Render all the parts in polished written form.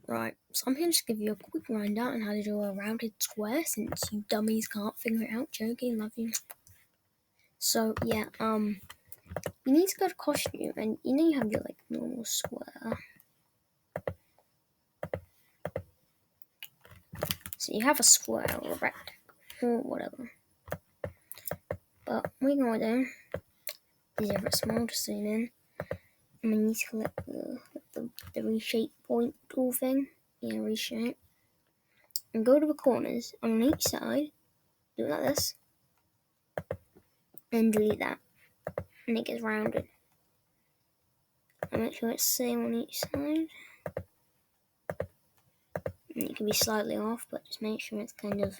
Right, so I'm here to just give you a quick rundown on how to do a rounded square since you dummies can't figure it out. Joking, love you. So yeah, you need to go to costume and you have your normal square. So you have a square or a rectangle or whatever. But what you're gonna do is you have a small to zoom in and you need to select the reshape point tool thing. Yeah, reshape. And go to the corners on each side, do it like this, and delete that. And it gets rounded. And make sure it's the same on each side. And it can be slightly off, but just make sure it's kind of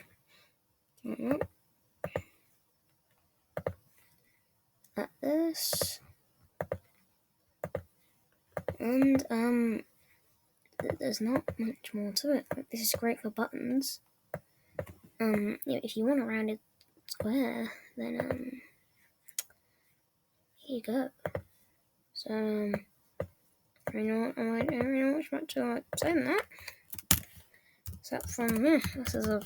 like this. And there's not much more to it. This is great for buttons. If you want a rounded square, then here you go. So I don't know much to say on that. Except from this is a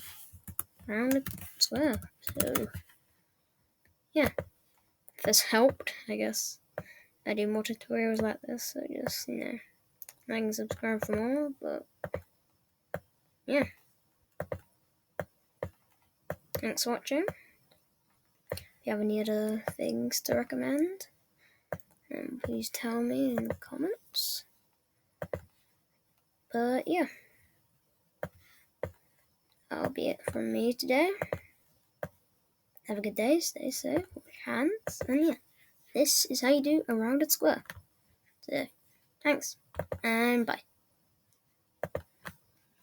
rounded square. So yeah, if this helped, I guess I do more tutorials like this. So just like and subscribe for more. But yeah, thanks for watching. If you have any other things to recommend, please tell me in the comments. But yeah, that'll be it from me today. Have a good day, stay safe, wash your hands, and yeah, this is how you do a rounded square. So, thanks, and bye.